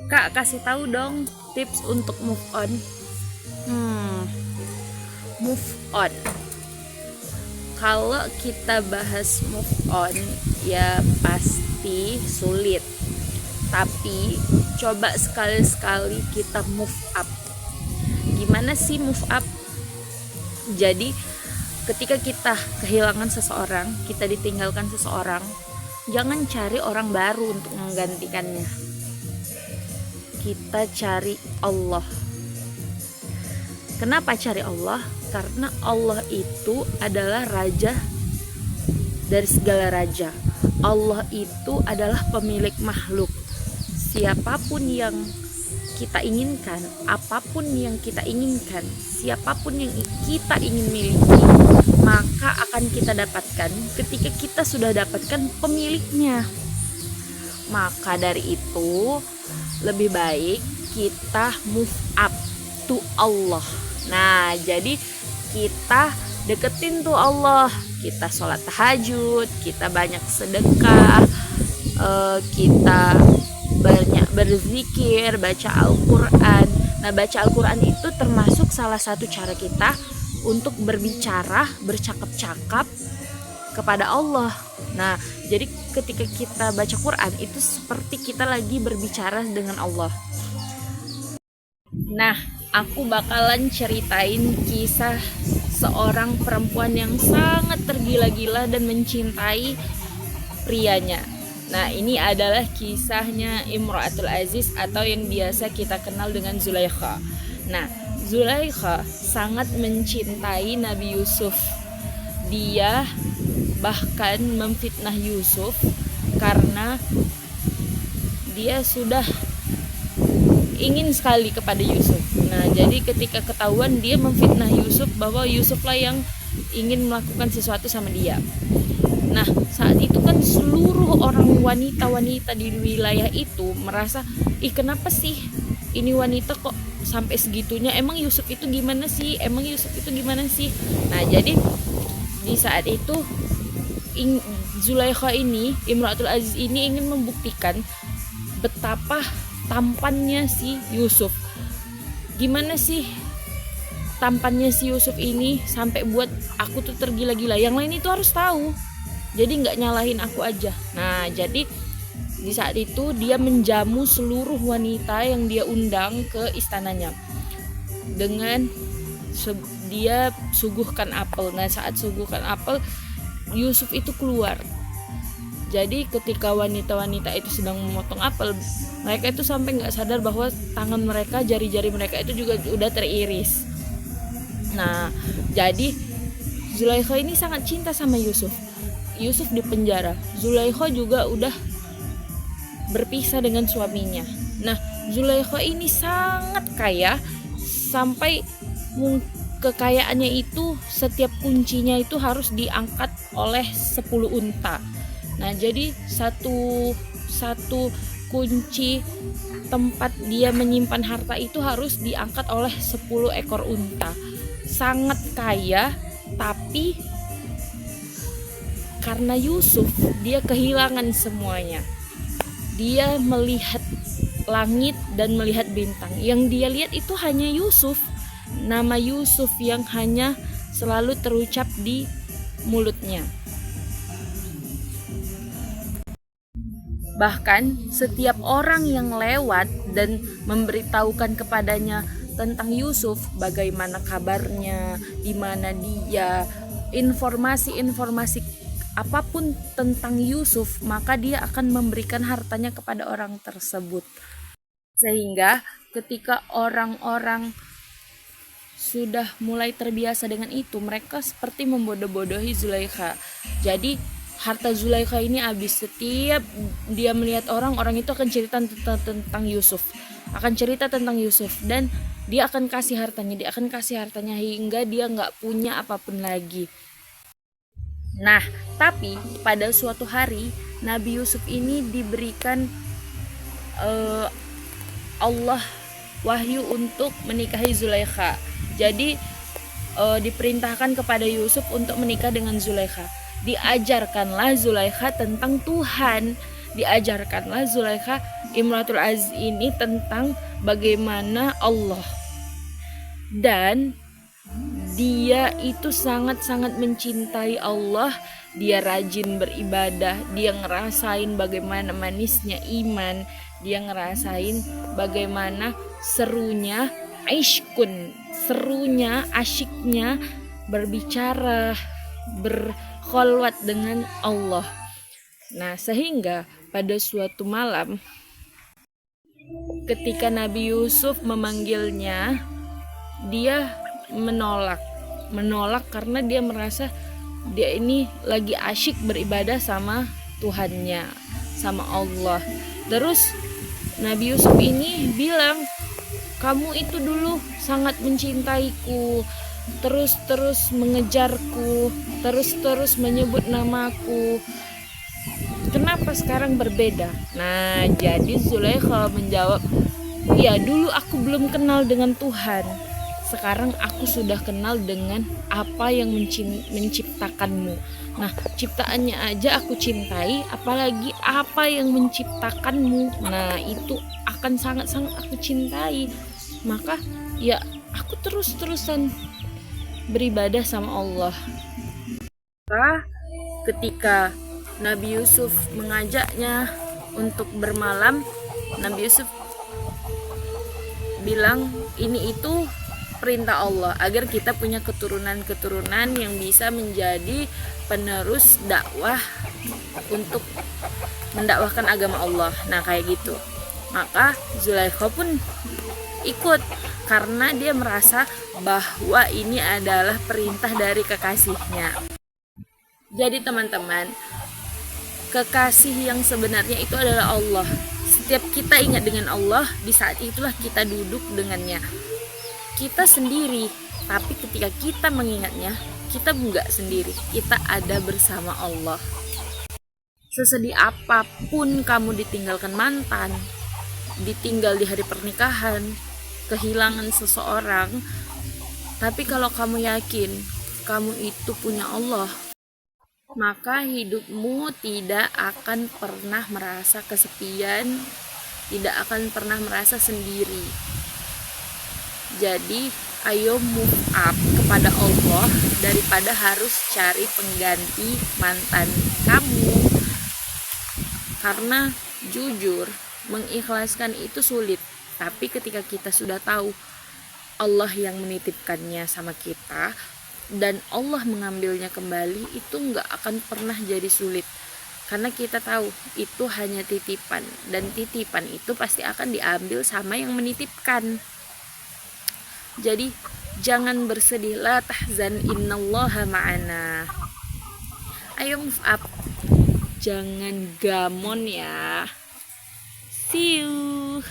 Kak, kasih tahu dong tips untuk move on. Move on. Kalau kita bahas move on, ya pasti sulit. Tapi coba sekali-sekali kita move up. Gimana sih move up? Jadi ketika kita kehilangan seseorang, kita ditinggalkan seseorang, jangan cari orang baru untuk menggantikannya. Kita cari Allah. Kenapa cari Allah? Karena Allah itu adalah raja dari segala raja. Allah itu adalah pemilik makhluk. Siapapun yang kita inginkan, apapun yang kita inginkan, siapapun yang kita ingin miliki, maka akan kita dapatkan ketika kita sudah dapatkan pemiliknya. Maka dari itu lebih baik kita move up to Allah. Nah, jadi kita deketin tuh Allah, kita sholat tahajud, kita banyak sedekah, kita banyak berzikir, baca Al-Quran. Nah, baca Al-Quran itu termasuk salah satu cara kita untuk berbicara, bercakap-cakap kepada Allah. Nah, jadi ketika kita baca Quran itu seperti kita lagi berbicara dengan Allah. Nah, aku bakalan ceritain kisah seorang perempuan yang sangat tergila-gila dan mencintai prianya. Nah, ini adalah kisahnya Imro'atul Aziz atau yang biasa kita kenal dengan Zulaikha. Nah, Zulaikha sangat mencintai Nabi Yusuf. Dia bahkan memfitnah Yusuf karena dia sudah ingin sekali kepada Yusuf. Nah, jadi ketika ketahuan dia memfitnah Yusuf bahwa Yusuflah yang ingin melakukan sesuatu sama dia. Nah, saat itu kan seluruh orang wanita-wanita di wilayah itu merasa, ih kenapa sih ini wanita kok sampai segitunya, emang Yusuf itu gimana sih, emang Yusuf itu gimana sih. Nah, jadi di saat itu Zulaikha ini, Imro'atul Aziz ini ingin membuktikan betapa tampannya si Yusuf. Gimana sih tampannya si Yusuf ini sampai buat aku tuh tergila-gila, yang lain itu harus tahu, jadi nggak nyalahin aku aja. Nah, jadi di saat itu dia menjamu seluruh wanita yang dia undang ke istananya dengan dia suguhkan apel. Nah, saat suguhkan apel, Yusuf itu keluar. Jadi ketika wanita-wanita itu sedang memotong apel, mereka itu sampai nggak sadar bahwa tangan mereka, jari-jari mereka itu juga udah teriris. Nah, jadi Zulaikha ini sangat cinta sama Yusuf. Yusuf di penjara, Zulaikha juga udah berpisah dengan suaminya. Nah, Zulaikha ini sangat kaya sampai kekayaannya itu setiap kuncinya itu harus diangkat oleh 10 unta. Nah, jadi satu kunci tempat dia menyimpan harta itu harus diangkat oleh 10 ekor unta. Sangat kaya, tapi karena Yusuf dia kehilangan semuanya. Dia melihat langit dan melihat bintang. Yang dia lihat itu hanya Yusuf. Nama Yusuf yang hanya selalu terucap di mulutnya. Bahkan setiap orang yang lewat dan memberitahukan kepadanya tentang Yusuf, bagaimana kabarnya, di mana dia, informasi-informasi apapun tentang Yusuf, maka dia akan memberikan hartanya kepada orang tersebut. Sehingga ketika orang-orang sudah mulai terbiasa dengan itu, mereka seperti membodoh-bodohi Zulaikha. Jadi harta Zulaikha ini habis. Setiap dia melihat orang itu akan cerita tentang Yusuf, akan cerita tentang Yusuf, dan dia akan kasih hartanya hingga dia nggak punya apapun lagi. Nah, tapi pada suatu hari Nabi Yusuf ini diberikan Allah wahyu untuk menikahi Zulaikha. Jadi diperintahkan kepada Yusuf untuk menikah dengan Zulaikha. Diajarkanlah Zulaikha tentang Tuhan, diajarkanlah Zulaikha Imratul Aziz ini tentang bagaimana Allah, dan dia itu sangat-sangat mencintai Allah. Dia rajin beribadah, dia ngerasain bagaimana manisnya iman, dia ngerasain bagaimana serunya aishkun, serunya asyiknya berbicara, berkholwat dengan Allah. Nah, sehingga pada suatu malam ketika Nabi Yusuf memanggilnya, dia menolak karena dia merasa dia ini lagi asyik beribadah sama Tuhannya, sama Allah. Terus Nabi Yusuf ini bilang, kamu itu dulu sangat mencintaiku, terus mengejarku, terus menyebut namaku, kenapa sekarang berbeda? Nah, jadi Zulaikha menjawab, ya dulu aku belum kenal dengan Tuhan, sekarang aku sudah kenal dengan apa yang menciptakanmu. Nah, ciptaannya aja aku cintai, apalagi apa yang menciptakanmu. Nah, itu akan sangat-sangat aku cintai. Maka ya aku terus-terusan beribadah sama Allah. Maka ketika Nabi Yusuf mengajaknya untuk bermalam, Nabi Yusuf bilang, ini itu perintah Allah agar kita punya keturunan-keturunan yang bisa menjadi penerus dakwah untuk mendakwahkan agama Allah. Nah, kayak gitu. Maka Zulaikha pun ikut karena dia merasa bahwa ini adalah perintah dari kekasihnya. Jadi teman-teman, kekasih yang sebenarnya itu adalah Allah. Setiap kita ingat dengan Allah, di saat itulah kita duduk dengannya. Kita sendiri, tapi ketika kita mengingatnya, kita enggak sendiri, kita ada bersama Allah. Sesedih apapun kamu ditinggalkan mantan, ditinggal di hari pernikahan, kehilangan seseorang, tapi kalau kamu yakin kamu itu punya Allah, maka hidupmu tidak akan pernah merasa kesepian, tidak akan pernah merasa sendiri. Jadi ayo move up kepada Allah daripada harus cari pengganti mantan kamu. Karena jujur, mengikhlaskan itu sulit. Tapi ketika kita sudah tahu Allah yang menitipkannya sama kita dan Allah mengambilnya kembali, itu gak akan pernah jadi sulit. Karena kita tahu itu hanya titipan, dan titipan itu pasti akan diambil sama yang menitipkan. Jadi jangan bersedih, la tahzan, innallaha ma'ana. Ayo move up, jangan gamon ya. See you.